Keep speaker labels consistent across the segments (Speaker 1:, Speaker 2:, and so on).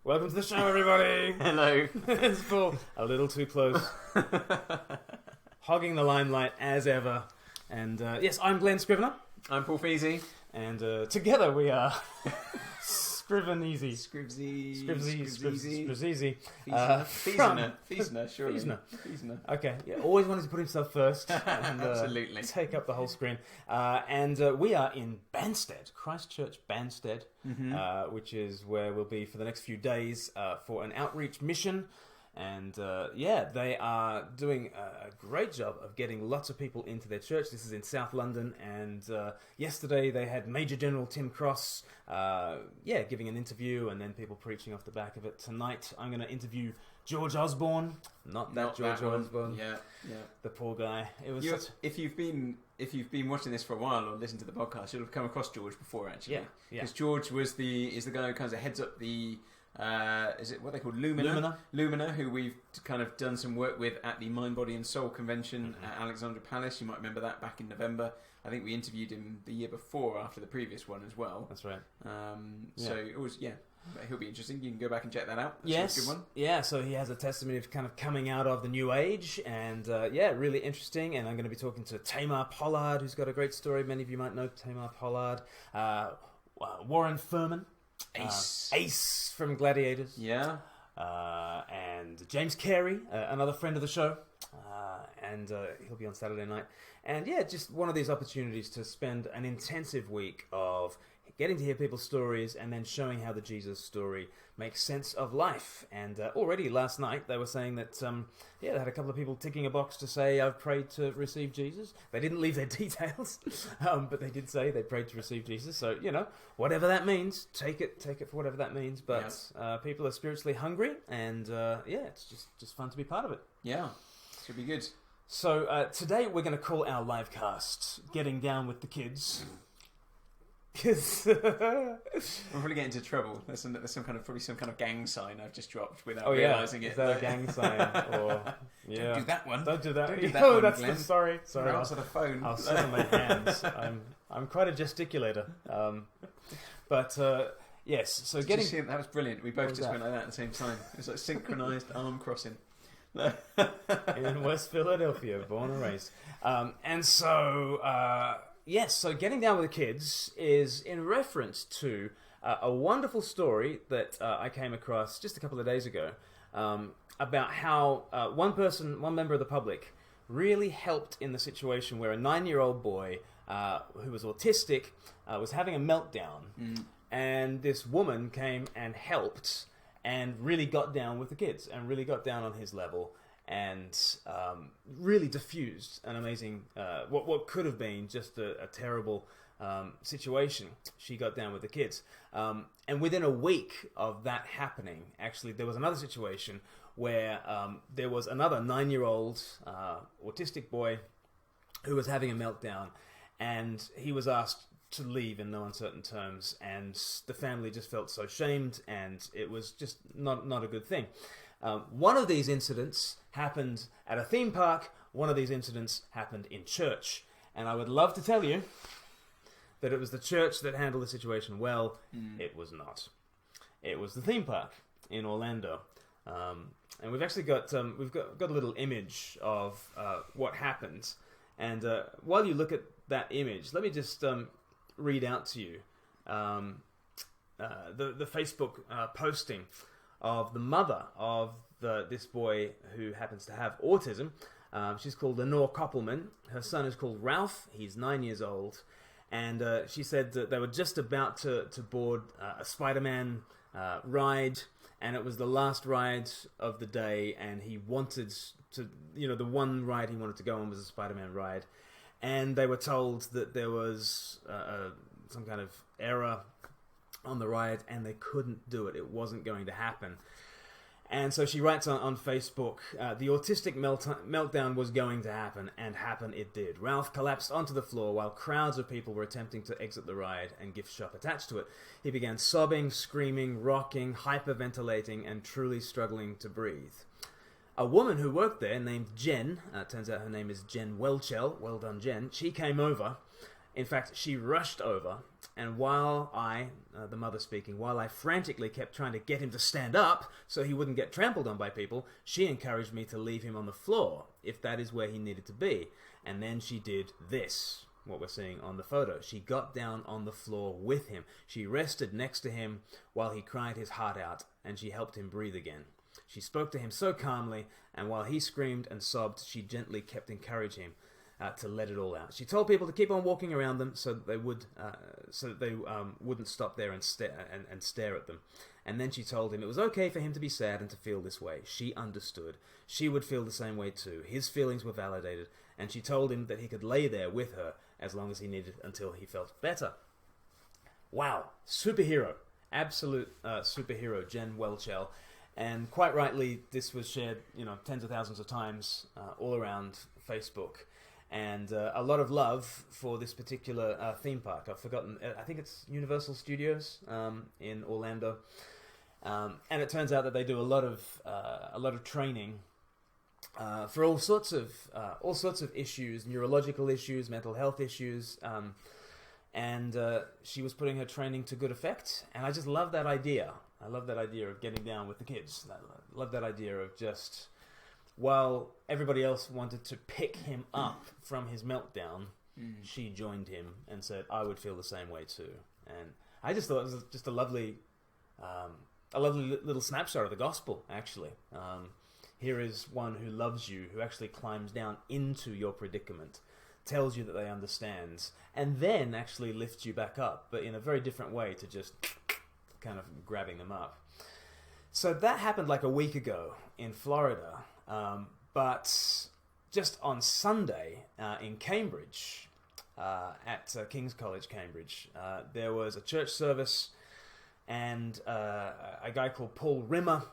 Speaker 1: Welcome to the show, everybody.
Speaker 2: Hello.
Speaker 1: It's Paul. A little too close. Hogging the limelight as ever. And yes, I'm Glen Scrivener.
Speaker 2: I'm Paul Feasy.
Speaker 1: And together we are Scriveneasy.
Speaker 2: Scrivesy.
Speaker 1: Scrivesy.
Speaker 2: Feasner, surely.
Speaker 1: Feasner. Okay, yeah, always wanted to put himself first. And,
Speaker 2: Absolutely.
Speaker 1: Take up the whole screen. And we are in Banstead, Christchurch Banstead, which is where we'll be for the next few days for an outreach mission. And they are doing a great job of getting lots of people into their church. This is in South London, and yesterday they had Major General Tim Cross, giving an interview, and then people preaching off the back of it. Tonight, I'm going to interview George Osborne, not George Osborne, the poor guy. It was
Speaker 2: if you've been watching this for a while or listened to the podcast, you'll have come across George before, actually. Because George is the guy who kind of heads up the. Is it what they call Lumina, who we've kind of done some work with at the Mind, Body and Soul convention at Alexandra Palace. You might remember that back in November. I think we interviewed him the year before after the previous one as well.
Speaker 1: That's right.
Speaker 2: So it was, he'll be interesting. You can go back and check that out.
Speaker 1: That's
Speaker 2: a good one.
Speaker 1: Yeah, so he has a testimony of kind of coming out of the New Age, and really interesting. And I'm going to be talking to Tamar Pollard, who's got a great story. Many of you might know Tamar Pollard. Warren Furman. Ace from Gladiators.
Speaker 2: Yeah.
Speaker 1: And James Carey, another friend of the show. And he'll be on Saturday night. And just one of these opportunities to spend an intensive week of getting to hear people's stories and then showing how the Jesus story makes sense of life. And already last night they were saying that, they had a couple of people ticking a box to say, I've prayed to receive Jesus. They didn't leave their details, but they did say they prayed to receive Jesus. So, whatever that means, take it for whatever that means. But people are spiritually hungry, and it's just fun to be part of it.
Speaker 2: Yeah, should be good.
Speaker 1: So today we're going to call our livecast Getting Down with the Kids. Because
Speaker 2: we'll probably get into trouble. There's some kind of gang sign I've just dropped without realising it.
Speaker 1: Is that a gang sign? Or
Speaker 2: don't do that one.
Speaker 1: Don't do that.
Speaker 2: Don't do that one,
Speaker 1: that's
Speaker 2: Glenn.
Speaker 1: Sorry.
Speaker 2: Answer the phone.
Speaker 1: I'll sit on my hands. I'm quite a gesticulator. Yes. So
Speaker 2: Did you see that was brilliant. We both just went like that at the same time. It was like synchronised arm crossing.
Speaker 1: In West Philadelphia, born and raised. So Getting Down with the Kids is in reference to a wonderful story that I came across just a couple of days ago about how one member of the public, really helped in the situation where a 9-year-old boy who was autistic was having a meltdown, and this woman came and helped and really got down with the kids and really got down on his level. And really diffused an amazing, what could have been just a terrible situation. She got down with the kids. And within a week of that happening, actually, there was another situation where there was another 9-year-old autistic boy who was having a meltdown. And he was asked to leave in no uncertain terms. And the family just felt so shamed, and it was just not a good thing. One of these incidents happened at a theme park. One of these incidents happened in church. And I would love to tell you that it was the church that handled the situation well. It was not. It was the theme park in Orlando. And we've actually got a little image of what happened. And while you look at that image, let me just read out to you the Facebook posting of the mother of this boy who happens to have autism. She's called Lenore Koppelman. Her son is called Ralph. He's 9 years old. And she said that they were just about to board a Spider-Man ride, and it was the last ride of the day, and he wanted to, the one ride he wanted to go on was a Spider-Man ride. And they were told that there was some kind of error on the ride, and they couldn't do it. It wasn't going to happen. And so she writes on Facebook, the autistic meltdown was going to happen, and happen it did. Ralph collapsed onto the floor while crowds of people were attempting to exit the ride and gift shop attached to it. He began sobbing, screaming, rocking, hyperventilating, and truly struggling to breathe. A woman who worked there named Jen, turns out her name is Jen Welchel, well done Jen, she came over In fact, she rushed over, and while I, the mother speaking, while I frantically kept trying to get him to stand up so he wouldn't get trampled on by people, she encouraged me to leave him on the floor, if that is where he needed to be. And then she did this, what we're seeing on the photo. She got down on the floor with him. She rested next to him while he cried his heart out, and she helped him breathe again. She spoke to him so calmly, and while he screamed and sobbed, she gently kept encouraging him to let it all out. She told people to keep on walking around them so that they wouldn't stop there and stare at them. And then she told him it was okay for him to be sad and to feel this way. She understood. She would feel the same way too. His feelings were validated, and she told him that he could lay there with her as long as he needed until he felt better. Wow, superhero, absolute superhero, Jen Welchel. And quite rightly, this was shared, tens of thousands of times all around Facebook. And a lot of love for this particular theme park. I've forgotten, I think it's Universal Studios in Orlando. And it turns out that they do a lot of training for all sorts of issues, neurological issues, mental health issues. And she was putting her training to good effect. And I just love that idea. I love that idea of getting down with the kids. I love that idea of just, while everybody else wanted to pick him up from his meltdown, she joined him and said, I would feel the same way too. And I just thought it was just a lovely little snapshot of the gospel, actually. Here is one who loves you, who actually climbs down into your predicament, tells you that they understand, and then actually lifts you back up, but in a very different way to just kind of grabbing them up. So that happened like a week ago in Florida, but just on Sunday in Cambridge, at King's College, Cambridge, there was a church service, and a guy called Paul Rimmer,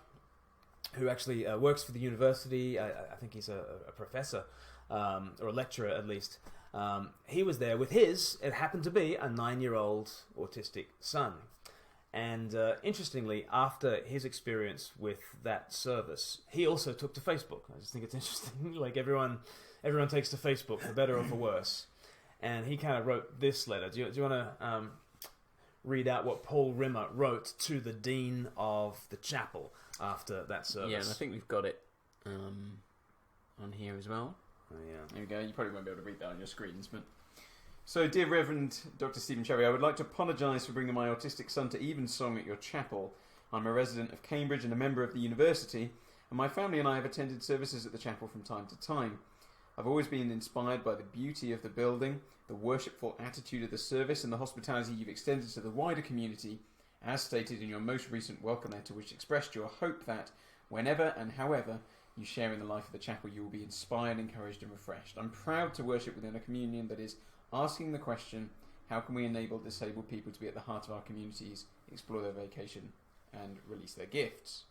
Speaker 1: who actually works for the university, I think he's a professor, or a lecturer at least, he was there with it happened to be a 9-year-old autistic son. And interestingly, after his experience with that service, he also took to Facebook. I just think it's interesting. Like everyone takes to Facebook, for better or for worse. And he kind of wrote this letter. Do you want to read out what Paul Rimmer wrote to the dean of the chapel after that service?
Speaker 2: Yeah, and I think we've got it on here as well.
Speaker 1: Oh, yeah.
Speaker 2: There we go. You probably won't be able to read that on your screens, but... So, dear Reverend Dr. Stephen Cherry, I would like to apologise for bringing my autistic son to Evensong at your chapel. I'm a resident of Cambridge and a member of the university, and my family and I have attended services at the chapel from time to time. I've always been inspired by the beauty of the building, the worshipful attitude of the service, and the hospitality you've extended to the wider community, as stated in your most recent welcome letter, which expressed your hope that, whenever and however you share in the life of the chapel, you will be inspired, encouraged, and refreshed. I'm proud to worship within a communion that is asking the question, how can we enable disabled people to be at the heart of our communities, explore their vocation, and release their gifts?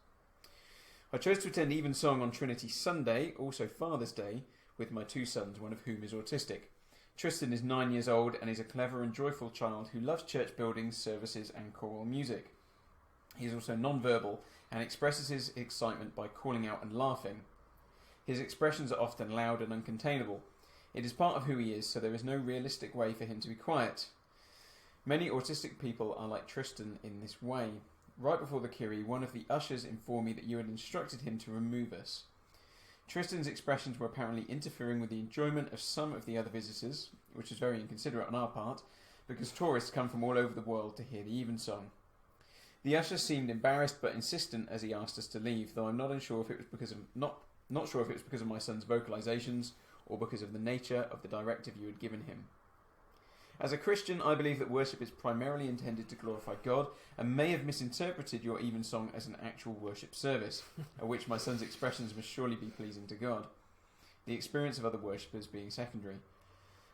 Speaker 2: I chose to attend Evensong on Trinity Sunday, also Father's Day, with my 2 sons, one of whom is autistic. Tristan is 9 years old and is a clever and joyful child who loves church buildings, services, and choral music. He is also non-verbal and expresses his excitement by calling out and laughing. His expressions are often loud and uncontainable. It is part of who he is, so there is no realistic way for him to be quiet. Many autistic people are like Tristan in this way. Right before the Kyrie, one of the ushers informed me that you had instructed him to remove us. Tristan's expressions were apparently interfering with the enjoyment of some of the other visitors, which is very inconsiderate on our part, because tourists come from all over the world to hear the Evensong. The usher seemed embarrassed but insistent as he asked us to leave, though I'm not sure if it was because of my son's vocalizations or because of the nature of the directive you had given him. As a Christian, I believe that worship is primarily intended to glorify God, and may have misinterpreted your Evensong as an actual worship service, at which my son's expressions must surely be pleasing to God, the experience of other worshippers being secondary.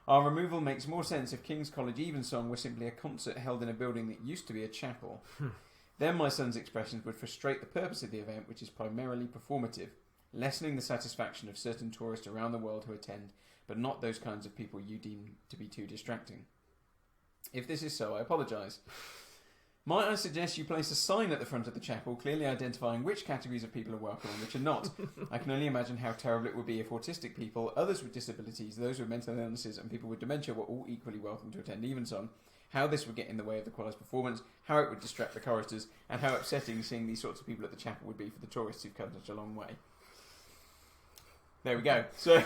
Speaker 2: Our removal makes more sense if King's College Evensong were simply a concert held in a building that used to be a chapel. Then my son's expressions would frustrate the purpose of the event, which is primarily performative, lessening the satisfaction of certain tourists around the world who attend, but not those kinds of people you deem to be too distracting. If this is so, I apologise. Might I suggest you place a sign at the front of the chapel clearly identifying which categories of people are welcome and which are not? I can only imagine how terrible it would be if autistic people, others with disabilities, those with mental illnesses and people with dementia were all equally welcome to attend Evensong. How this would get in the way of the choir's performance, how it would distract the choristers, and how upsetting seeing these sorts of people at the chapel would be for the tourists who've come such a long way. There we go. So,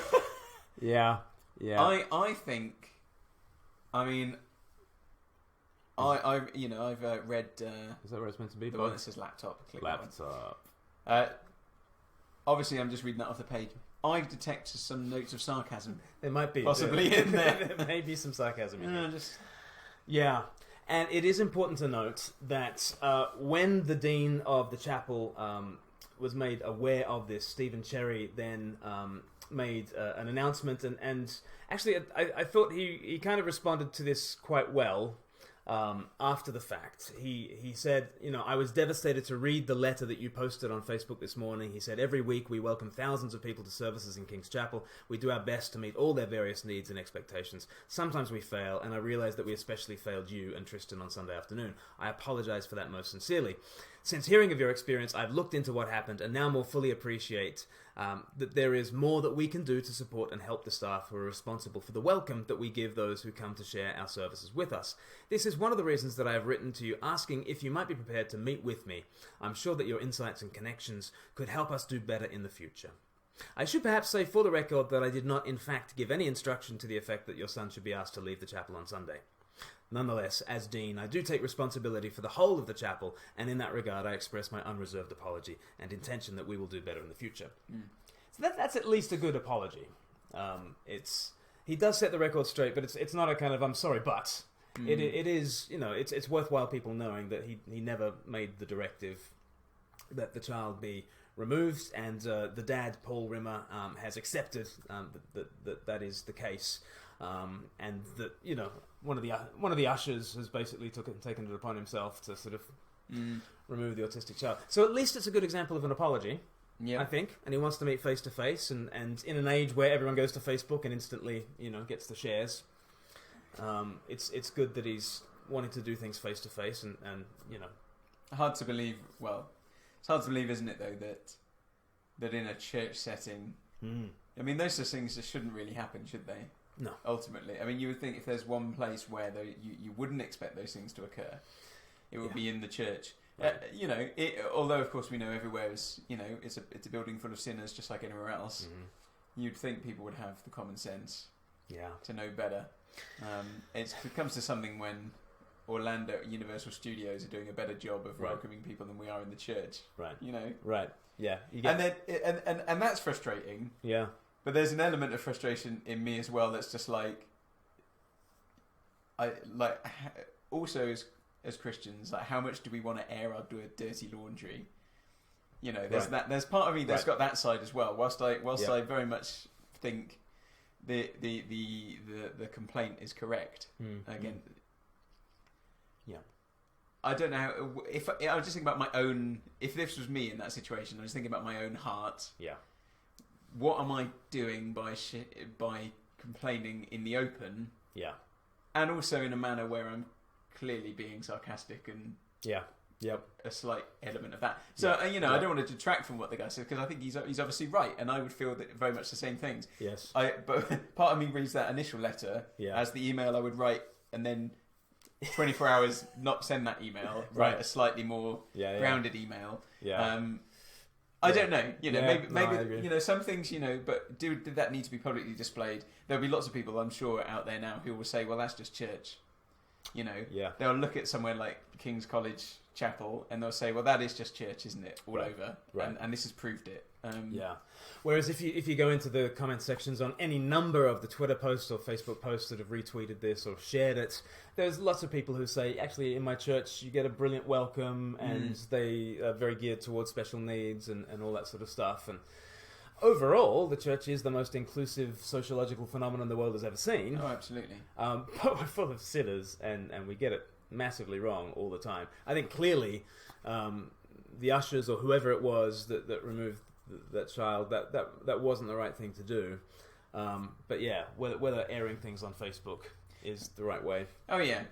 Speaker 1: yeah.
Speaker 2: I think, I've read.
Speaker 1: Is that where it's meant to be?
Speaker 2: The one that says laptop. Click
Speaker 1: laptop.
Speaker 2: Obviously, I'm just reading that off the page. I detect some notes of sarcasm.
Speaker 1: There might be
Speaker 2: possibly in there.
Speaker 1: There may be some sarcasm in there. Yeah, and it is important to note that when the dean of the chapel was made aware of this, Stephen Cherry then made an announcement, and actually I thought he kind of responded to this quite well. After the fact, he said, I was devastated to read the letter that you posted on Facebook this morning. He said, every week we welcome thousands of people to services in King's Chapel. We do our best to meet all their various needs and expectations. Sometimes we fail, and I realise that we especially failed you and Tristan on Sunday afternoon. I apologise for that most sincerely. Since hearing of your experience, I've looked into what happened and now more fully appreciate that there is more that we can do to support and help the staff who are responsible for the welcome that we give those who come to share our services with us. This is one of the reasons that I have written to you asking if you might be prepared to meet with me. I'm sure that your insights and connections could help us do better in the future. I should perhaps say for the record that I did not in fact give any instruction to the effect that your son should be asked to leave the chapel on Sunday. Nonetheless, as Dean, I do take responsibility for the whole of the chapel, and in that regard I express my unreserved apology and intention that we will do better in the future. So that's at least a good apology. He does set the record straight, but it's not a kind of I'm sorry, but it is, it's worthwhile people knowing that he never made the directive that the child be removed, and the dad, Paul Rimmer, has accepted that is the case. And that one of the ushers has basically taken it upon himself to sort of remove the autistic child. So at least it's a good example of an apology, I think. And he wants to meet face to face, and in an age where everyone goes to Facebook and instantly gets the shares, it's good that he's wanting to do things face to face, and
Speaker 2: hard to believe. Well, it's hard to believe, isn't it, though, that in a church setting, I mean, those sorts of things just shouldn't really happen, should they?
Speaker 1: No.
Speaker 2: Ultimately, I mean, you would think if there's one place where you wouldn't expect those things to occur, it would be in the church. Right. Although of course we know everywhere is, it's a building full of sinners, just like anywhere else. You'd think people would have the common sense, to know better. It comes to something when Orlando Universal Studios are doing a better job of welcoming people than we are in the church. Right.
Speaker 1: Right. Yeah.
Speaker 2: And that's frustrating.
Speaker 1: Yeah.
Speaker 2: But there's an element of frustration in me as well that's just also as Christians, like, how much do we want to air our dirty laundry? There's that. There's part of me that's got that side as well. Whilst I very much think the complaint is correct. Again, I don't know if I was just thinking about my own. If this was me in that situation, I was thinking about my own heart.
Speaker 1: Yeah.
Speaker 2: What am I doing by complaining in the open?
Speaker 1: Yeah.
Speaker 2: And also in a manner where I'm clearly being sarcastic and a slight element of that. So I don't want to detract from what the guy says, because I think he's obviously right, and I would feel that very much the same things.
Speaker 1: Yes.
Speaker 2: But part of me reads that initial letter as the email I would write, and then 24 hours not send that email, write a slightly more grounded email.
Speaker 1: Yeah.
Speaker 2: I don't know, maybe some things, but did that need to be publicly displayed? There'll be lots of people, I'm sure, out there now who will say, well, that's just church. They'll look at somewhere like King's College Chapel and they'll say, well, that is just church, isn't it? All over. Right. And this has proved it.
Speaker 1: Whereas if you go into the comment sections on any number of the Twitter posts or Facebook posts that have retweeted this or shared it, there's lots of people who say, actually, in my church, you get a brilliant welcome, and they are very geared towards special needs and all that sort of stuff. And overall, the church is the most inclusive sociological phenomenon the world has ever seen.
Speaker 2: Oh, absolutely.
Speaker 1: But we're full of sinners, and we get it massively wrong all the time. I think clearly the ushers or whoever it was that removed that child, that wasn't the right thing to do. But whether airing things on Facebook is the right way.
Speaker 2: Oh yeah,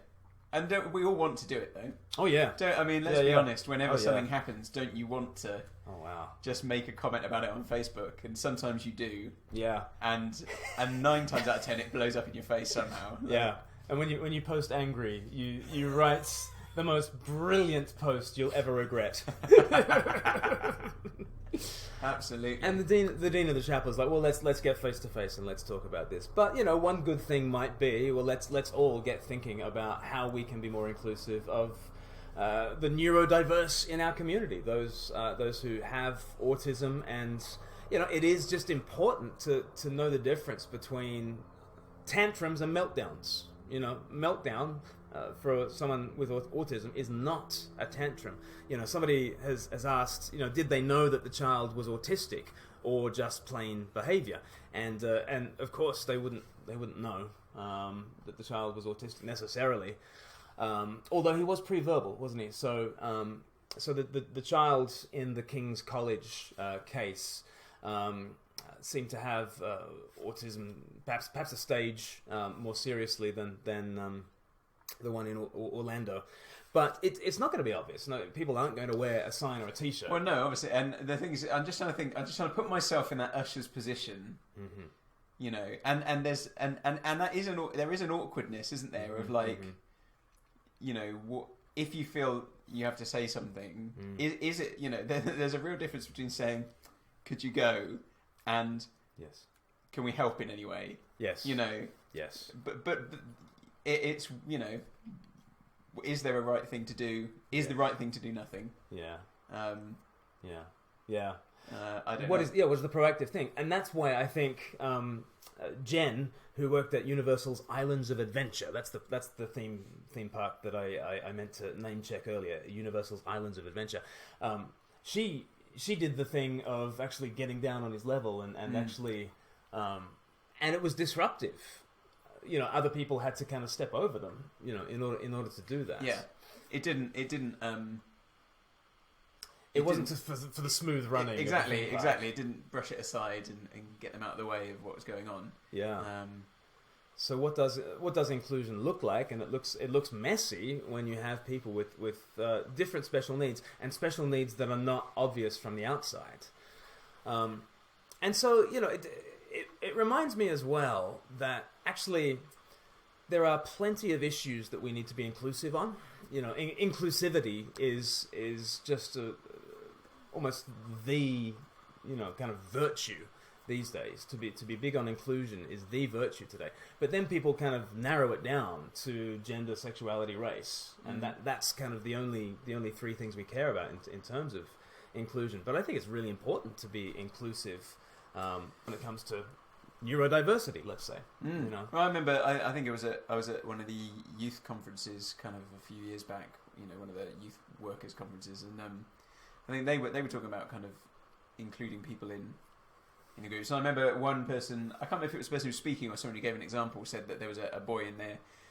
Speaker 2: And don't we all want to do it though?
Speaker 1: Oh yeah.
Speaker 2: Let's be honest. Whenever something happens, don't you want to?
Speaker 1: Oh wow.
Speaker 2: Just make a comment about it on Facebook, and sometimes you do.
Speaker 1: Yeah.
Speaker 2: And 9 times out of 10, it blows up in your face somehow.
Speaker 1: Yeah. And when you post angry, you write the most brilliant post you'll ever regret.
Speaker 2: Absolutely.
Speaker 1: And the dean of the chapel is like, well, let's get face to face and let's talk about this. But one good thing might be, well, let's all get thinking about how we can be more inclusive of the neurodiverse in our community, those who have autism, and it is just important to know the difference between tantrums and meltdowns. Meltdown for someone with autism is not a tantrum. Somebody has asked, did they know that the child was autistic or just plain behaviour? And of course they wouldn't know that the child was autistic necessarily. Although he was pre-verbal, wasn't he? So the child in the King's College case seemed to have autism, perhaps a stage more seriously than the one in Orlando. But it's not going to be obvious. No, people aren't going to wear a sign or a T-shirt.
Speaker 2: Well, no, obviously. And the thing is, I'm just trying to put myself in that usher's position. Mm-hmm. And there's and that is there is an awkwardness, isn't there? Of like, what if you feel you have to say something? Is it there's a real difference between saying, "Could you go?" and
Speaker 1: yes,
Speaker 2: "Can we help in any way?"
Speaker 1: Yes, yes.
Speaker 2: But it's is there a right thing to do? Is the right thing to do nothing?
Speaker 1: Yeah.
Speaker 2: I don't know.
Speaker 1: What was the proactive thing? And that's why I think Jen, who worked at Universal's Islands of Adventure, that's the theme park that I meant to name check earlier, Universal's Islands of Adventure. She did the thing of actually getting down on his level and actually, and it was disruptive. Other people had to kind of step over them, in order to do that.
Speaker 2: Yeah, it didn't.
Speaker 1: It wasn't just for the smooth running.
Speaker 2: Exactly. It didn't brush it aside and get them out of the way of what was going on.
Speaker 1: Yeah. So what does inclusion look like? And it looks messy when you have people with different special needs and special needs that are not obvious from the outside. And so it reminds me as well that actually there are plenty of issues that we need to be inclusive on. Inclusivity is just almost the kind of virtue these days. To be big on inclusion is the virtue today. But then people kind of narrow it down to gender, sexuality, race, and that's kind of the only 3 things we care about in terms of inclusion. But I think it's really important to be inclusive when it comes to neurodiversity, let's say.
Speaker 2: Well, I remember, I think I was at one of the youth conferences kind of a few years back, one of the youth workers conferences, and I think they were talking about kind of including people in a group. So I remember one person, I can't remember if it was the person who was speaking or someone who gave an example, said that there was a boy in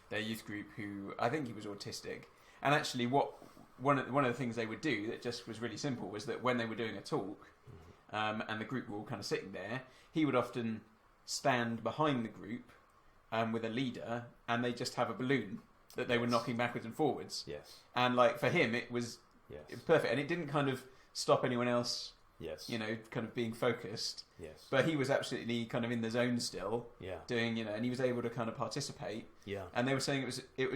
Speaker 2: their youth group who, I think he was autistic, and actually one of the things they would do that just was really simple was that when they were doing a talk, and the group were all kind of sitting there, he would often stand behind the group with a leader, and they just have a balloon that they were knocking backwards and forwards.
Speaker 1: Yes.
Speaker 2: And like for him, it was perfect, and it didn't kind of stop anyone else.
Speaker 1: Yes.
Speaker 2: Kind of being focused.
Speaker 1: Yes.
Speaker 2: But he was absolutely kind of in the zone still.
Speaker 1: Yeah.
Speaker 2: Doing and he was able to kind of participate.
Speaker 1: Yeah.
Speaker 2: And they were saying it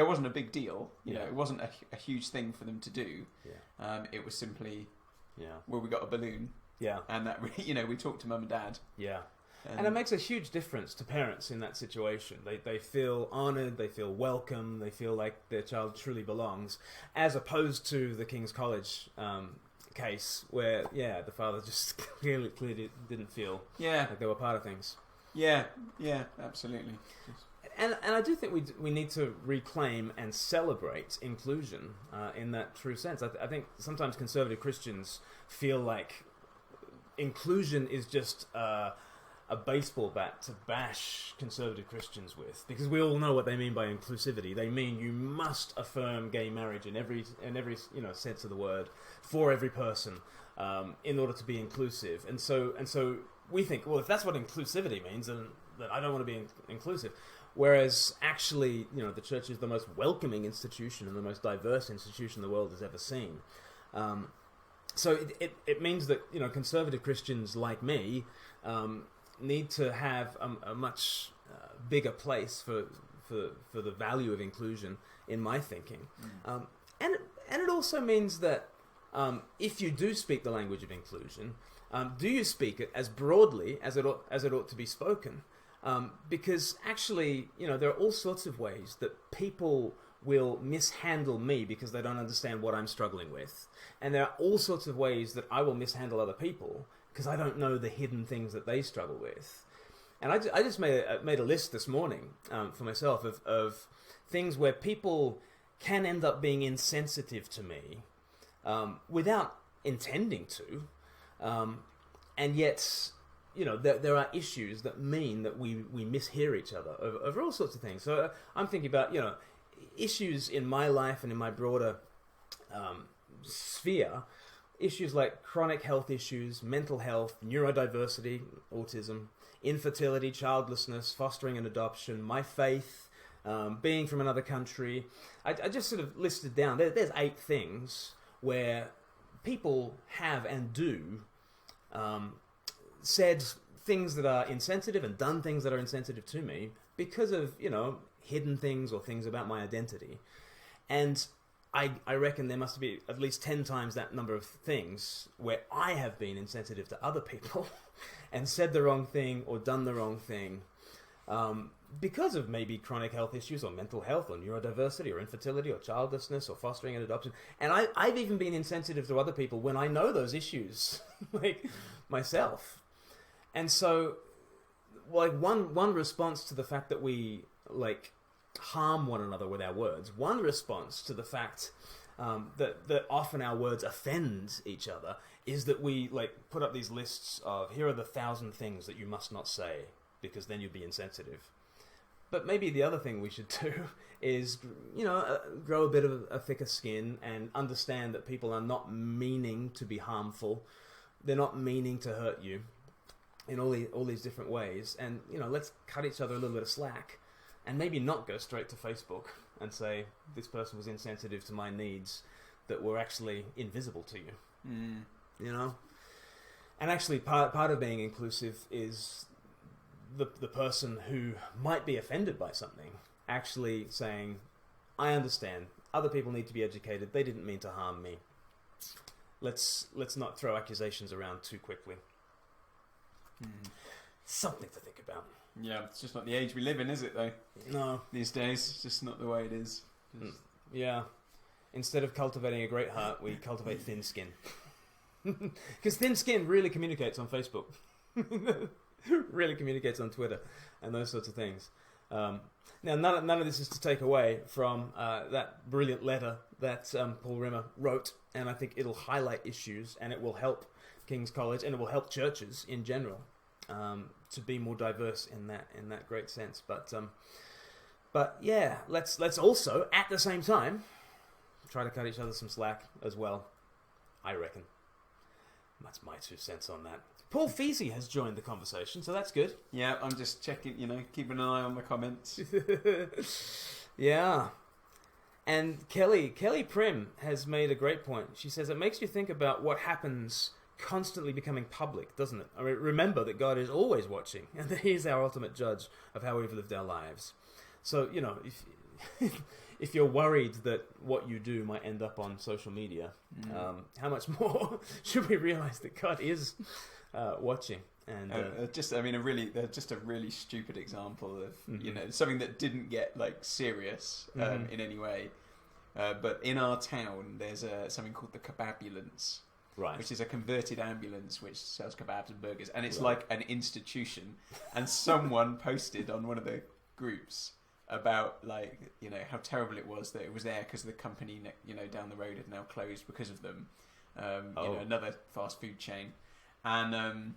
Speaker 2: wasn't a big deal. It wasn't a huge thing for them to do.
Speaker 1: Yeah.
Speaker 2: It was simply.
Speaker 1: Yeah.
Speaker 2: Well, we got a balloon.
Speaker 1: Yeah.
Speaker 2: And that we talked to mum and dad.
Speaker 1: Yeah. And it makes a huge difference to parents in that situation. They feel honoured, they feel welcome, they feel like their child truly belongs, as opposed to the King's College case where, the father just clearly didn't feel like they were part of things.
Speaker 2: Yeah, absolutely.
Speaker 1: And I do think we need to reclaim and celebrate inclusion in that true sense. I think sometimes conservative Christians feel like inclusion is just a baseball bat to bash conservative Christians with, because we all know what they mean by inclusivity. They mean you must affirm gay marriage in every sense of the word for every person in order to be inclusive. And so we think, well, if that's what inclusivity means, then I don't want to be inclusive. Whereas actually, the church is the most welcoming institution and the most diverse institution the world has ever seen. So it means that, conservative Christians like me need to have a much bigger place for the value of inclusion in my thinking. And it also means that if you do speak the language of inclusion, do you speak it as broadly as it ought to be spoken? Because actually, there are all sorts of ways that people will mishandle me because they don't understand what I'm struggling with. And there are all sorts of ways that I will mishandle other people because I don't know the hidden things that they struggle with. And I just made a list this morning for myself of things where people can end up being insensitive to me without intending to. And yet, there are issues that mean that we mishear each other over all sorts of things. So I'm thinking about, issues in my life and in my broader sphere, issues like chronic health issues, mental health, neurodiversity, autism, infertility, childlessness, fostering and adoption, my faith, being from another country. I just sort of listed down, there's 8 things where people have and do said things that are insensitive and done things that are insensitive to me because of, hidden things or things about my identity. And I reckon there must be at least 10 times that number of things where I have been insensitive to other people and said the wrong thing or done the wrong thing because of maybe chronic health issues or mental health or neurodiversity or infertility or childlessness or fostering and adoption. And I've even been insensitive to other people when I know those issues, like myself. And so, like, one response to the fact that we, harm one another with our words, one response to the fact that often our words offend each other is that we, put up these lists of, here are the 1,000 things that you must not say, because then you'd be insensitive. But maybe the other thing we should do is, grow a bit of a thicker skin and understand that people are not meaning to be harmful. They're not meaning to hurt you in all these different ways. And, let's cut each other a little bit of slack and maybe not go straight to Facebook and say, this person was insensitive to my needs that were actually invisible to you. And actually part of being inclusive is the person who might be offended by something actually saying, I understand, other people need to be educated, they didn't mean to harm me. Let's not throw accusations around too quickly. Something to think about.
Speaker 2: Yeah, it's just not the age we live in, is it, though?
Speaker 1: No.
Speaker 2: These days, it's just not the way it is.
Speaker 1: Yeah. Instead of cultivating a great heart, we cultivate thin skin. Because thin skin really communicates on Facebook. Really communicates on Twitter and those sorts of things. Now, none of this is to take away from that brilliant letter that Paul Rimmer wrote, and I think it'll highlight issues, and it will help King's College, and it will help churches in general to be more diverse in that great sense. But yeah, let's also at the same time try to cut each other some slack as well. I reckon. That's my 2 cents on that. Paul Feasey has joined the conversation, so that's good.
Speaker 2: Yeah, I'm just checking, keeping an eye on the comments.
Speaker 1: Yeah. And Kelly Prim has made a great point. She says, it makes you think about what happens constantly becoming public, doesn't it? I mean, remember that God is always watching, and that He's our ultimate judge of how we've lived our lives. So, if you're worried that what you do might end up on social media, how much more should we realize that God is watching? And
Speaker 2: just a really stupid example of something that didn't get serious in any way. But in our town, there's something called the Kebabulance,
Speaker 1: right,
Speaker 2: which is a converted ambulance which sells kebabs and burgers, and it's like an institution. And someone posted on one of the groups about how terrible it was that it was there because the company down the road had now closed because of them. Another fast food chain, and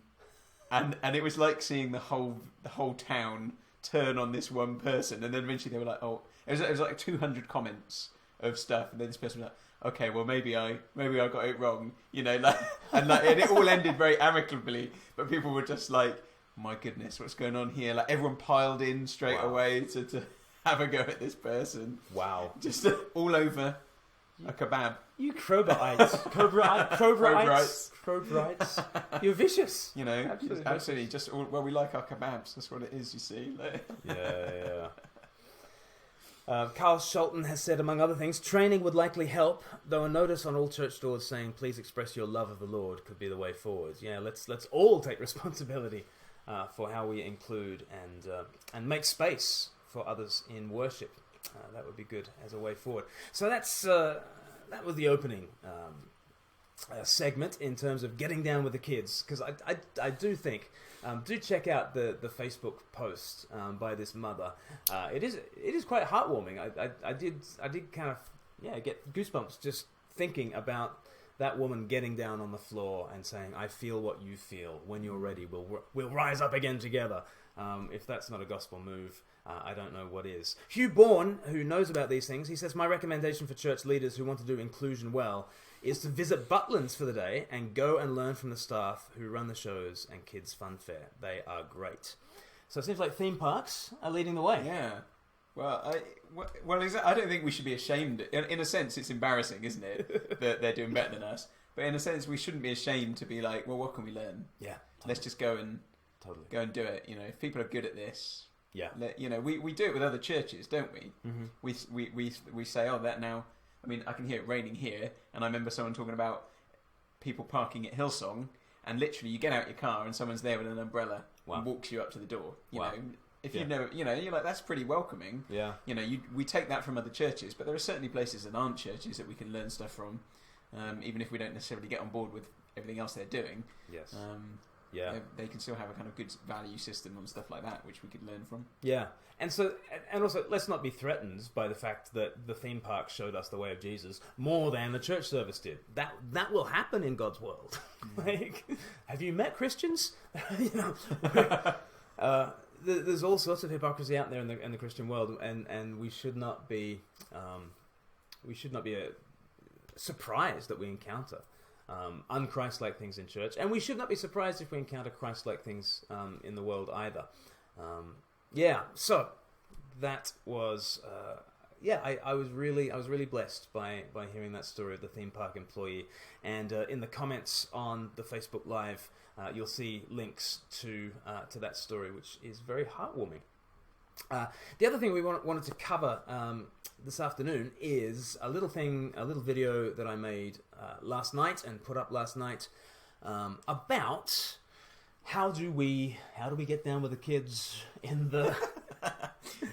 Speaker 2: it was like seeing the whole town turn on this one person, and then eventually they were like, it was like 200 comments of stuff, and then this person was like, okay, well maybe I got it wrong, and it all ended very amicably, but people were just like, my goodness, what's going on here? Like everyone piled in straight away to have a go at this person.
Speaker 1: Wow.
Speaker 2: Just all over a kebab.
Speaker 1: You Crowbarites. Crowbarites. You're vicious.
Speaker 2: You know, absolutely. Just, well, we like our kebabs. That's what it is, you see. Like...
Speaker 1: Yeah. Carl Schulten has said, among other things, training would likely help, though a notice on all church doors saying, please express your love of the Lord could be the way forward. Yeah, let's all take responsibility for how we include and make space for others in worship. That would be good as a way forward. So that was the opening segment in terms of getting down with the kids, because I do think do check out the Facebook post by this mother. It is quite heartwarming. I did kind of get goosebumps just thinking about that woman getting down on the floor and saying, I feel what you feel. When you're ready, we'll rise up again together. If that's not a gospel move, I don't know what is. Hugh Bourne, who knows about these things, he says, my recommendation for church leaders who want to do inclusion well is to visit Butlins for the day and go and learn from the staff who run the shows and Kids Fun Fair. They are great. So it seems like theme parks are leading the way.
Speaker 2: Yeah. Well, I don't think we should be ashamed. In a sense, it's embarrassing, isn't it, that they're doing better than us. But in a sense, we shouldn't be ashamed to be like, well, what can we learn?
Speaker 1: Yeah. Totally.
Speaker 2: Let's just go and do it. You know, if people are good at this, we do it with other churches, don't we? Mm-hmm. We say, oh, that now. I mean, I can hear it raining here, and I remember someone talking about people parking at Hillsong, and literally you get out your car and someone's there with an umbrella and walks you up to the door. You know, if you've never, you're like, that's pretty welcoming.
Speaker 1: Yeah. You know,
Speaker 2: we take that from other churches, but there are certainly places that aren't churches that we can learn stuff from, even if we don't necessarily get on board with everything else they're doing.
Speaker 1: Yes.
Speaker 2: They can still have a kind of good value system and stuff like that, which we could learn from.
Speaker 1: Yeah. And also, let's not be threatened by the fact that the theme park showed us the way of Jesus more than the church service did. That will happen in God's world. Like, have you met Christians? There's all sorts of hypocrisy out there in the Christian world, and we should not be surprised that we encounter un-Christ-like things in church, and we should not be surprised if we encounter Christ-like things in the world either. So that was I was really blessed by hearing that story of the theme park employee, and in the comments on the Facebook Live you'll see links to that story, which is very heartwarming. The other thing we wanted to cover this afternoon is a little video that I made last night and put up last night about how do we get down with the kids in the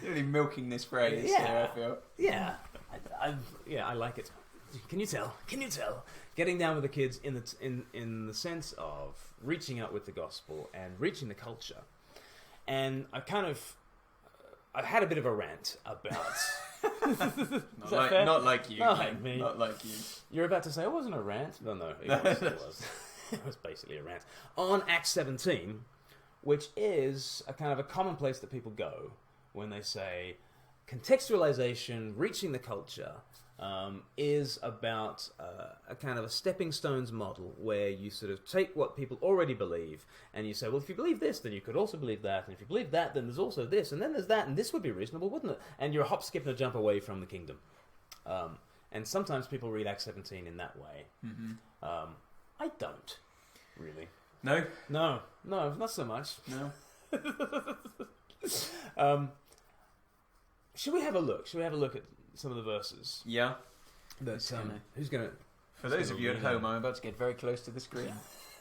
Speaker 2: really milking this phrase.
Speaker 1: Yeah,
Speaker 2: I feel.
Speaker 1: Yeah, I like it. Can you tell? Getting down with the kids in the sense of reaching out with the gospel and reaching the culture. And I had a bit of a rant about.
Speaker 2: Not like you.
Speaker 1: Not like me.
Speaker 2: Not like you.
Speaker 1: You're about to say it wasn't a rant. No, it was. It was basically a rant on Acts 17, which is a kind of a common place that people go when they say contextualization, reaching the culture, is about a kind of a stepping stones model where you sort of take what people already believe and you say, well, if you believe this, then you could also believe that, and if you believe that, then there's also this, and then there's that, and this would be reasonable, wouldn't it? And you're a hop, skip, and a jump away from the kingdom. And sometimes people read Acts 17 in that way. Mm-hmm. I don't, really.
Speaker 2: No,
Speaker 1: not so much.
Speaker 2: No.
Speaker 1: Should we have a look? Should we have a look at some of the verses?
Speaker 2: Yeah.
Speaker 1: Who's going to...
Speaker 2: For those of you at home, I'm about to get very close to the screen.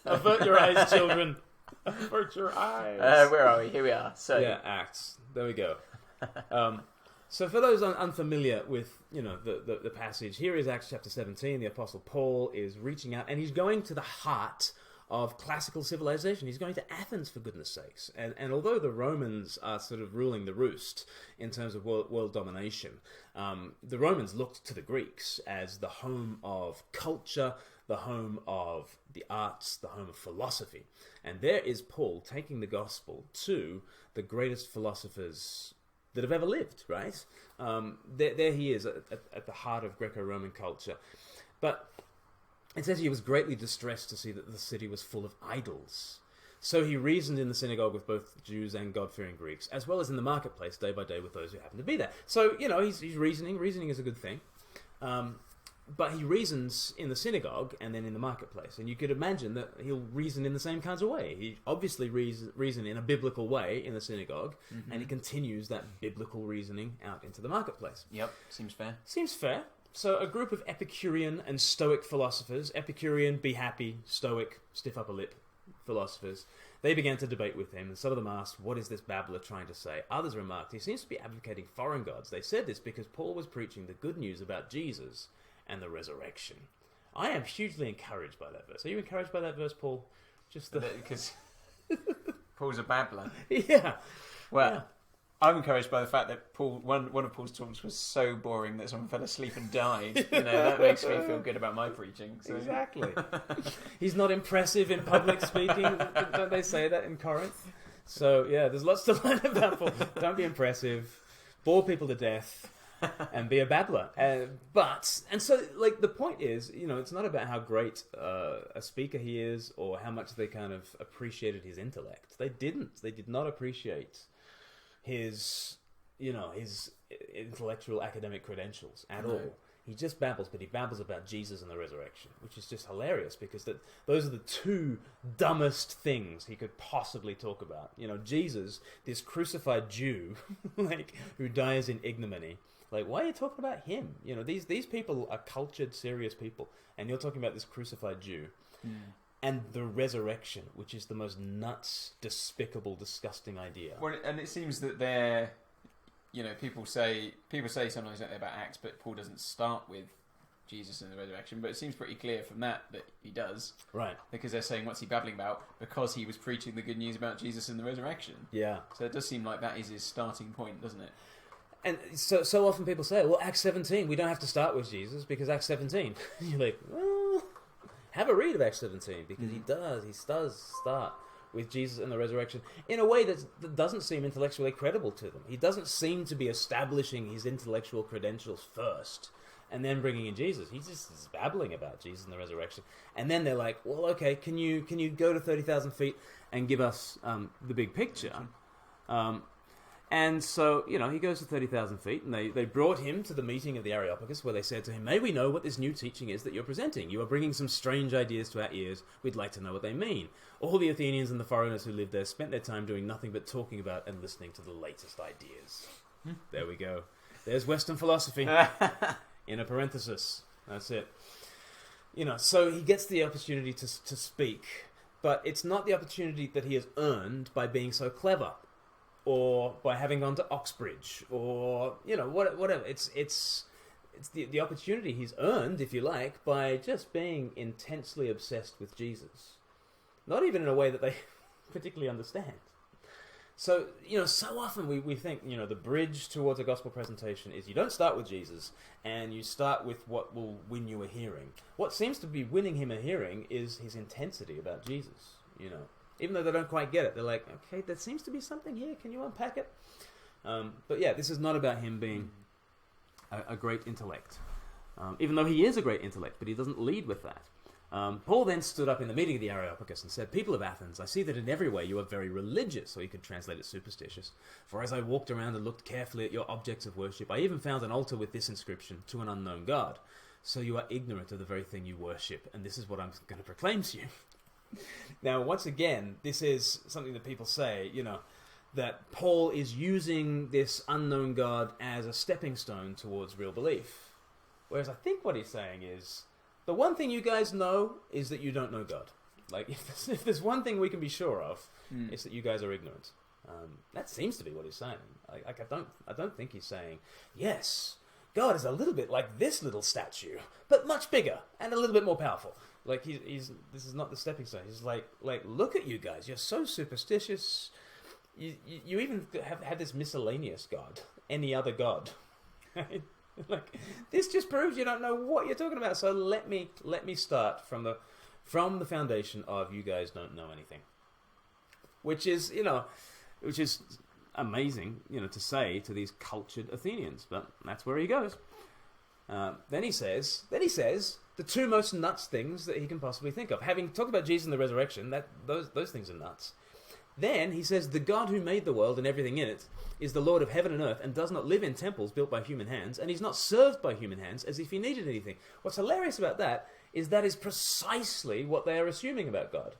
Speaker 1: Avert your eyes, children. Avert your eyes.
Speaker 2: Where are we? Here we are. So
Speaker 1: yeah, Acts. There we go. So for those unfamiliar with the passage, here is Acts chapter 17. The Apostle Paul is reaching out, and he's going to the heart of classical civilization. He's going to Athens, for goodness sakes. And although the Romans are sort of ruling the roost in terms of world domination, the Romans looked to the Greeks as the home of culture, the home of the arts, the home of philosophy. And there is Paul taking the gospel to the greatest philosophers that have ever lived, right? There he is at the heart of Greco-Roman culture. But it says he was greatly distressed to see that the city was full of idols. So he reasoned in the synagogue with both Jews and God-fearing Greeks, as well as in the marketplace day by day with those who happen to be there. So, he's reasoning. Reasoning is a good thing. But he reasons in the synagogue and then in the marketplace. And you could imagine that he'll reason in the same kinds of way. He obviously reason in a biblical way in the synagogue, and he continues that biblical reasoning out into the marketplace.
Speaker 2: Yep, seems fair.
Speaker 1: Seems fair. So a group of Epicurean and Stoic philosophers, Epicurean, be happy, Stoic, stiff upper lip philosophers, they began to debate with him, and some of them asked, what is this babbler trying to say? Others remarked, he seems to be advocating foreign gods. They said this because Paul was preaching the good news about Jesus and the resurrection. I am hugely encouraged by that verse. Are you encouraged by that verse, Paul?
Speaker 2: Because Paul's a babbler.
Speaker 1: Yeah.
Speaker 2: Well,
Speaker 1: yeah.
Speaker 2: I'm encouraged by the fact that one of Paul's talks was so boring that someone fell asleep and died. That makes me feel good about my preaching. So.
Speaker 1: Exactly. He's not impressive in public speaking. Don't they say that in Corinth? So, yeah, there's lots to learn about Paul. Don't be impressive. Bore people to death. And be a babbler. So the point is, it's not about how great a speaker he is or how much they kind of appreciated his intellect. They did not appreciate his intellectual academic credentials at all. He just babbles, but he babbles about Jesus and the resurrection, which is just hilarious because those are the two dumbest things he could possibly talk about. Jesus, this crucified Jew, who dies in ignominy. Why are you talking about him? These people are cultured, serious people, and you're talking about this crucified Jew. And the resurrection, which is the most nuts, despicable, disgusting idea.
Speaker 2: Well, and it seems that they're, people say sometimes that about Acts, but Paul doesn't start with Jesus and the resurrection. But it seems pretty clear from that he does,
Speaker 1: right? Because
Speaker 2: they're saying, what's he babbling about? Because he was preaching the good news about Jesus and the resurrection.
Speaker 1: Yeah.
Speaker 2: So it does seem like that is his starting point, doesn't it?
Speaker 1: And so often people say, well, Acts 17, we don't have to start with Jesus because Acts 17. You're like, well, have a read of Acts 17 because he does start with Jesus and the resurrection in a way that doesn't seem intellectually credible to them. He doesn't seem to be establishing his intellectual credentials first and then bringing in Jesus. He's just babbling about Jesus and the resurrection. And then they're like, well, okay, can you go to 30,000 feet and give us the big picture? And so, he goes to 30,000 feet, and they brought him to the meeting of the Areopagus, where they said to him, may we know what this new teaching is that you're presenting? You are bringing some strange ideas to our ears. We'd like to know what they mean. All the Athenians and the foreigners who lived there spent their time doing nothing but talking about and listening to the latest ideas. There we go. There's Western philosophy in a parenthesis. That's it. So he gets the opportunity to speak, but it's not the opportunity that he has earned by being so clever. Or by having gone to Oxbridge, or whatever. It's the opportunity he's earned, if you like, by just being intensely obsessed with Jesus. Not even in a way that they particularly understand. So so often we think the bridge towards a gospel presentation is you don't start with Jesus, and you start with what will win you a hearing. What seems to be winning him a hearing is his intensity about Jesus. Even though they don't quite get it, they're like, okay, there seems to be something here. Can you unpack it? But yeah, this is not about him being a great intellect. Even though he is a great intellect, but he doesn't lead with that. Paul then stood up in the meeting of the Areopagus and said, people of Athens, I see that in every way you are very religious, or you could translate it superstitious. For as I walked around and looked carefully at your objects of worship, I even found an altar with this inscription, to an unknown God. So you are ignorant of the very thing you worship, and this is what I'm going to proclaim to you. Now, once again, this is something that people say, that Paul is using this unknown God as a stepping stone towards real belief. Whereas I think what he's saying is, the one thing you guys know is that you don't know God. If there's one thing we can be sure of, it's that you guys are ignorant. That seems to be what he's saying. I don't think he's saying, yes, God is a little bit like this little statue, but much bigger and a little bit more powerful. This is not the stepping stone. He's like, look at you guys. You're so superstitious. You even have had this miscellaneous God, any other God. This just proves you don't know what you're talking about. So let me start from the foundation of you guys don't know anything, which is amazing, to say to these cultured Athenians. But that's where he goes. Then he says the two most nuts things that he can possibly think of. Having talked about Jesus and the resurrection, those things are nuts. Then he says, the God who made the world and everything in it is the Lord of heaven and earth and does not live in temples built by human hands, and he's not served by human hands as if he needed anything. What's hilarious about that is precisely what they are assuming about God.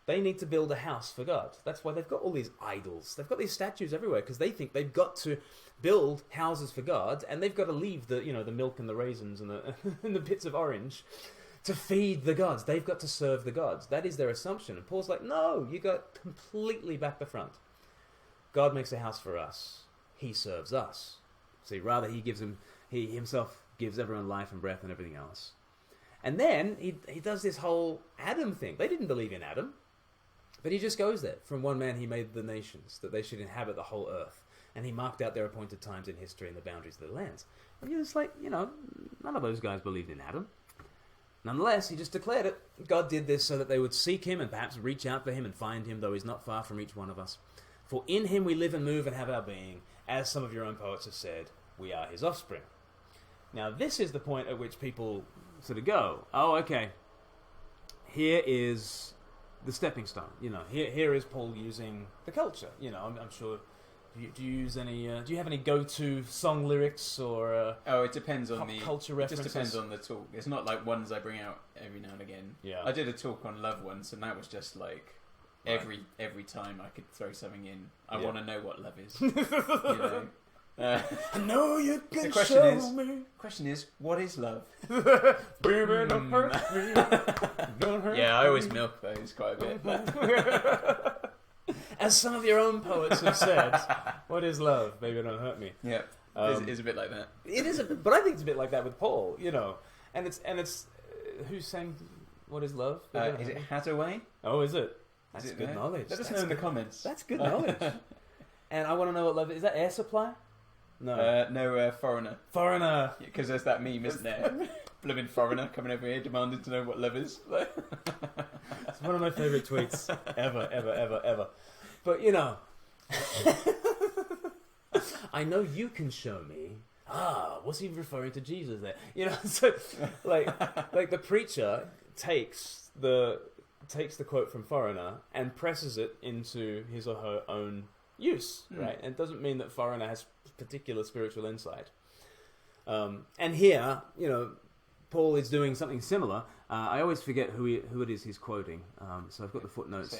Speaker 1: They need to build a house for God. That's why they've got all these idols. They've got these statues everywhere because they think they've got to build houses for God, and they've got to leave the milk and the raisins and the and the bits of orange to feed the gods. They've got to serve the gods. That is their assumption. And Paul's like, no, you got completely back the front. God makes a house for us. He serves us. See, rather he himself gives everyone life and breath and everything else. And then he does this whole Adam thing. They didn't believe in Adam, but he just goes there. From one man he made the nations, that they should inhabit the whole earth. And he marked out their appointed times in history and the boundaries of the lands. And you're just like, none of those guys believed in Adam. Nonetheless, he just declared it. God did this so that they would seek him and perhaps reach out for him and find him, though he's not far from each one of us. For in him we live and move and have our being. As some of your own poets have said, we are his offspring. Now, this is the point at which people sort of go, oh, okay, here is the stepping stone. Here is Paul using the culture. I'm sure... Do you use any? Do you have any go-to song lyrics or?
Speaker 2: It depends on the
Speaker 1: culture references.
Speaker 2: It just depends on the talk. It's not like ones I bring out every now and again.
Speaker 1: Yeah.
Speaker 2: I did a talk on love once, and that was just like every time I could throw something in. I want to know what love is.
Speaker 1: I know you can
Speaker 2: Question is, what is love?
Speaker 1: Baby, don't hurt me. Don't hurt
Speaker 2: Yeah, I always milk those quite a bit.
Speaker 1: As some of your own poets have said, what is love? Baby, don't hurt me.
Speaker 2: Yeah, it is a bit like that.
Speaker 1: It is, but I think it's a bit like that with Paul, And it's who sang "What Is Love"?
Speaker 2: Is it Hathaway?
Speaker 1: Oh, is it? That's good knowledge.
Speaker 2: Let us know in the comments.
Speaker 1: That's good knowledge. And I want to know what love is. Is that Air Supply? No.
Speaker 2: No, Foreigner.
Speaker 1: Foreigner.
Speaker 2: Because there's that meme, isn't there? Blooming foreigner coming over here demanding to know what love is.
Speaker 1: It's one of my favourite tweets ever. But, I know you can show me. Was he referring to Jesus there? So, like the preacher takes the quote from Foreigner and presses it into his or her own use, right? And it doesn't mean that Foreigner has particular spiritual insight. And here, Paul is doing something similar. I always forget who it is he's quoting. So I've got the footnotes.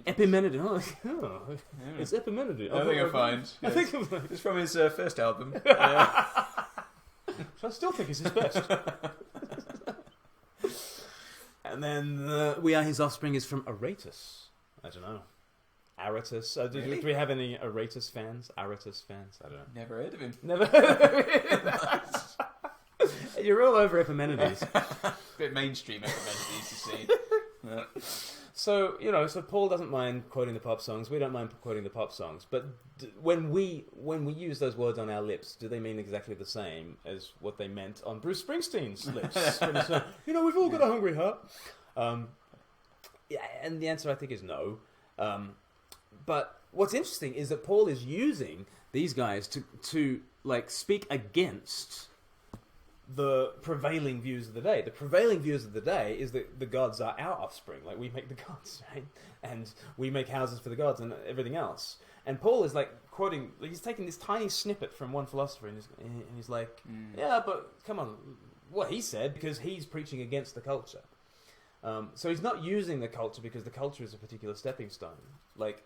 Speaker 1: Epimenides. Oh, it's Epimenides.
Speaker 2: I think you'll find. Yes.
Speaker 1: I think
Speaker 2: it's from his first album.
Speaker 1: So I still think it's his best. And then We Are His Offspring is from Aratus. I don't know. Aratus.
Speaker 2: Really?
Speaker 1: Do we have any Aratus fans? Aratus fans? I don't know.
Speaker 2: Never heard of him.
Speaker 1: Never heard of him. You're all over Epimenides.
Speaker 2: Bit mainstream Epimenides, you see.
Speaker 1: So Paul doesn't mind quoting the pop songs. We don't mind quoting the pop songs. But when we use those words on our lips, do they mean exactly the same as what they meant on Bruce Springsteen's lips? When he said, we've all got a hungry heart. And the answer, I think, is no. But what's interesting is that Paul is using these guys to speak against the prevailing views of the day. The prevailing views of the day is that the gods are our offspring. Like, we make the gods, right? And we make houses for the gods and everything else. And Paul is quoting, he's taking this tiny snippet from one philosopher and he's like, yeah, but come on, what he said, because he's preaching against the culture. So he's not using the culture because the culture is a particular stepping stone.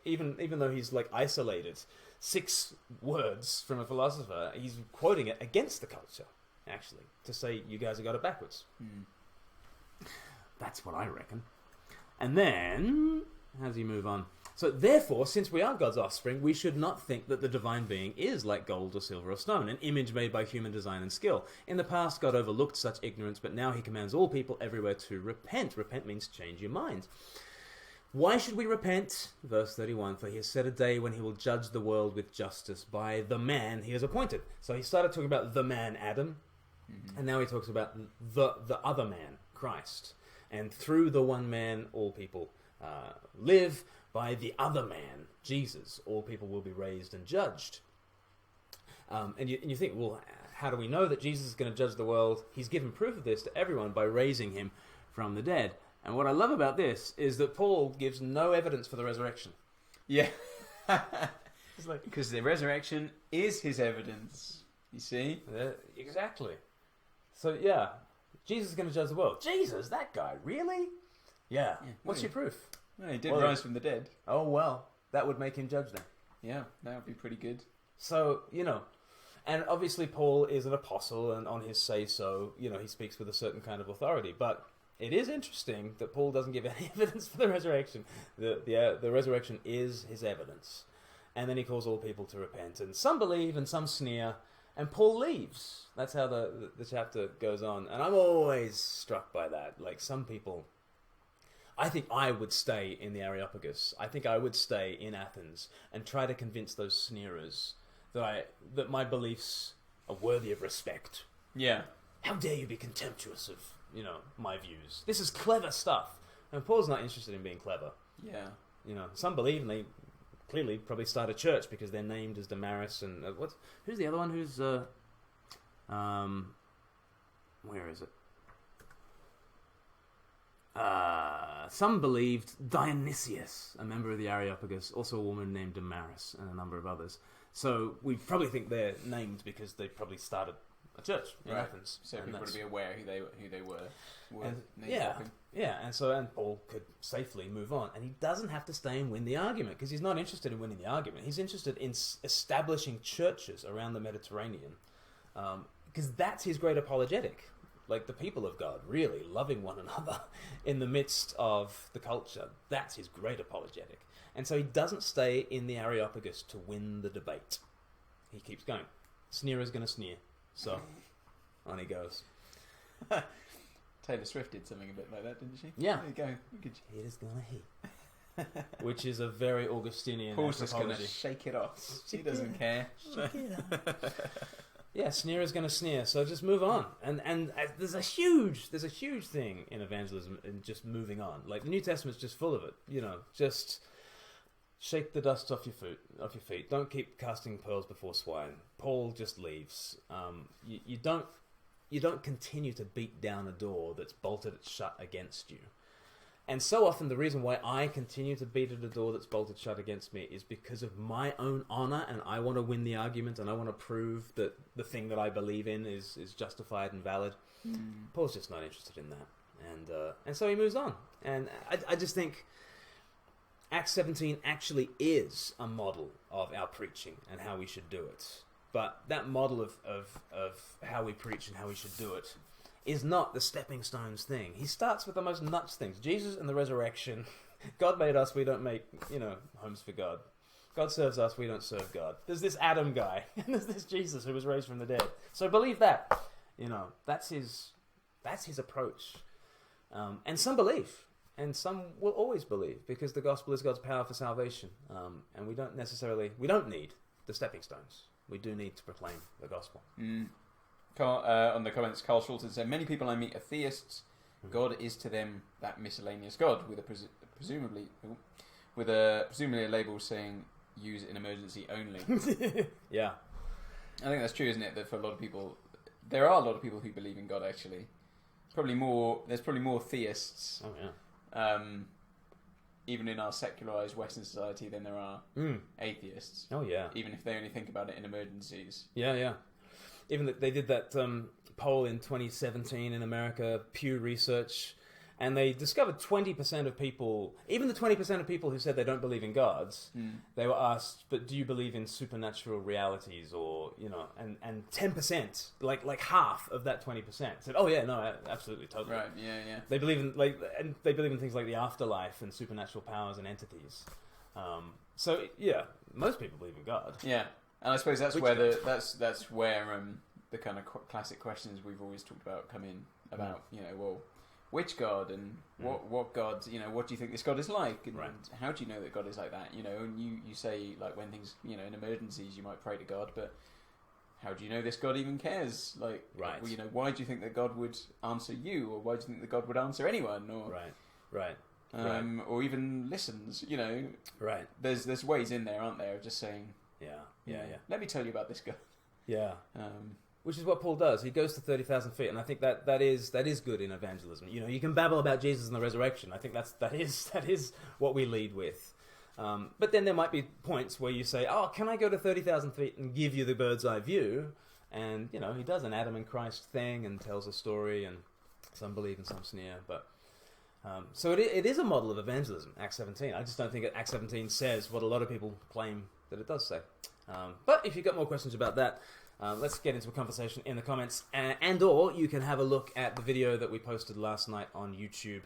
Speaker 1: Even though he's isolated 6 words from a philosopher, he's quoting it against the culture, actually, to say you guys have got it backwards. That's what I reckon. And then, how does he move on? So therefore, since we are God's offspring, we should not think that the divine being is like gold or silver or stone, an image made by human design and skill. In the past, God overlooked such ignorance, but now he commands all people everywhere to repent. Repent means change your mind. Why should we repent? Verse 31, for he has set a day when he will judge the world with justice by the man he has appointed. So he started talking about the man, Adam, and now he talks about the other man, Christ. And through the one man, all people live. By the other man, Jesus, all people will be raised and judged. And you think, well, how do we know that Jesus is going to judge the world? He's given proof of this to everyone by raising him from the dead. And what I love about this is that Paul gives no evidence for the resurrection.
Speaker 2: Yeah. Because the resurrection is his evidence. You see?
Speaker 1: Exactly. So, yeah, Jesus is going to judge the world. Jesus, that guy, really? Yeah. What's your proof?
Speaker 2: Well, he did rise from the dead.
Speaker 1: Oh, well, that would make him judge then.
Speaker 2: Yeah, that would be pretty good.
Speaker 1: So, and obviously Paul is an apostle, and on his say-so, he speaks with a certain kind of authority. But it is interesting that Paul doesn't give any evidence for the resurrection. The resurrection is his evidence. And then he calls all people to repent. And some believe and some sneer. And Paul leaves. That's how the chapter goes on. And I'm always struck by that. Like, some people... I think I would stay in the Areopagus. I think I would stay in Athens and try to convince those sneerers that my beliefs are worthy of respect.
Speaker 2: Yeah.
Speaker 1: How dare you be contemptuous of, my views? This is clever stuff. And Paul's not interested in being clever.
Speaker 2: Yeah.
Speaker 1: Some believe, and they clearly probably start a church because they're named as Damaris and... who's the other one who's... where is it? Some believed Dionysius, a member of the Areopagus, also a woman named Damaris, and a number of others. So we probably think they're named because they probably started a church in Athens.
Speaker 2: So people would be aware who they were.
Speaker 1: And Paul could safely move on, and he doesn't have to stay and win the argument because he's not interested in winning the argument. He's interested in establishing churches around the Mediterranean because that's his great apologetic. Like, the people of God really loving one another in the midst of the culture. That's his great apologetic. And so he doesn't stay in the Areopagus to win the debate. He keeps going. Sneerer's going to sneer. So, on he goes.
Speaker 2: Taylor Swift did something a bit like that, didn't she?
Speaker 1: Yeah.
Speaker 2: There you go.
Speaker 1: It is going to hit. Which is a very Augustinian
Speaker 2: Paul's just going to shake it off. He doesn't care.
Speaker 1: Shake it off. Yeah, sneerer's going to sneer, so just move on. And there's a huge thing in evangelism in just moving on. Like, the New Testament's just full of it. Just shake the dust off your feet. Don't keep casting pearls before swine. Paul just leaves. You don't continue to beat down a door that's bolted shut against you. And so often the reason why I continue to beat at a door that's bolted shut against me is because of my own honor, and I want to win the argument, and I want to prove that the thing that I believe in is justified and valid. Paul's just not interested in that. And so he moves on. And I just think Acts 17 actually is a model of our preaching and how we should do it. But that model of how we preach and how we should do it is not the stepping stones thing. He starts with the most nuts things. Jesus and the resurrection. God made us, we don't make, homes for God. God serves us, we don't serve God. There's this Adam guy, and there's this Jesus who was raised from the dead. So believe that. That's his approach. And some believe, and some will always believe, because the gospel is God's power for salvation. And we don't need the stepping stones. We do need to proclaim the gospel.
Speaker 2: On the comments, Carl Schulten said, many people I meet are theists. God is to them that miscellaneous God, with presumably a label saying use it in emergency only.
Speaker 1: Yeah.
Speaker 2: I think that's true, isn't it? That for a lot of people, there are a lot of people who believe in God, actually. There's probably more theists.
Speaker 1: Oh, yeah.
Speaker 2: Even in our secularized Western society than there are atheists.
Speaker 1: Oh, yeah.
Speaker 2: Even if they only think about it in emergencies.
Speaker 1: Yeah. Even they did that poll in 2017 in America, Pew Research, and they discovered 20% of people, even the 20% of people who said they don't believe in gods, they were asked, but do you believe in supernatural realities, or, and 10%, like half of that 20% said, oh yeah, no, absolutely, totally.
Speaker 2: Right, yeah.
Speaker 1: They believe in things like the afterlife and supernatural powers and entities. So yeah, most people believe in God.
Speaker 2: Yeah. And I suppose that's where the kind of classic questions we've always talked about come in about which God and what God, what do you think this God is like, and how do you know that God is like that, and you say, like, when things, in emergencies you might pray to God, but how do you know this God even cares, like, why do you think that God would answer you, or why do you think that God would answer anyone, or or even listens, there's ways in there, aren't there, of just saying,
Speaker 1: Yeah.
Speaker 2: let me tell you about this guy.
Speaker 1: Yeah. Which is what Paul does. He goes to 30,000 feet, and I think that is good in evangelism. You know, you can babble about Jesus and the resurrection. I think that is what we lead with. But then there might be points where you say, "Oh, can I go to 30,000 feet and give you the bird's eye view?" And you know, he does an Adam and Christ thing and tells a story, and some believe and some sneer. But so it is a model of evangelism. Acts 17. I just don't think Acts 17 says what a lot of people claim that it does say. But if you've got more questions about that, let's get into a conversation in the comments, and/or you can have a look at the video that we posted last night on YouTube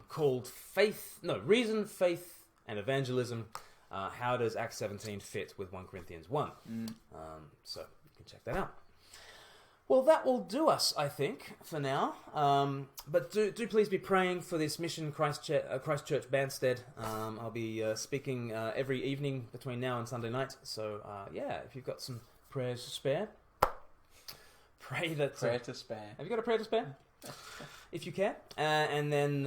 Speaker 1: called Reason, Faith, and Evangelism. How does Acts 17 fit with 1 Corinthians 1? So you can check that out. Well, that will do us, I think, for now. But do please be praying for this Mission Christchurch Banstead. I'll be speaking every evening between now and Sunday night. So, if you've got some prayers to spare, pray that...
Speaker 2: Prayer to spare.
Speaker 1: Have you got a prayer to spare? If you can. And then,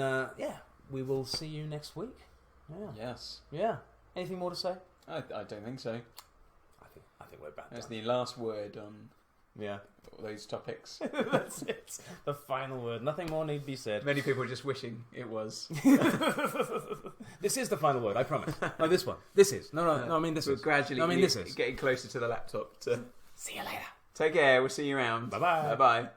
Speaker 1: we will see you next week. Yeah.
Speaker 2: Yes.
Speaker 1: Yeah. Anything more to say?
Speaker 2: I don't think so.
Speaker 1: I think we're about
Speaker 2: That's
Speaker 1: done.
Speaker 2: the last word on those topics.
Speaker 1: That's it. The final word. Nothing more need be said.
Speaker 2: Many people are just wishing it was.
Speaker 1: This is the final word, I promise. No, this one. This is. No, I mean this is.
Speaker 2: Gradually this is. Getting closer to the laptop.
Speaker 1: See you later.
Speaker 2: Take care. We'll see you around.
Speaker 1: Bye-bye.
Speaker 2: Bye-bye.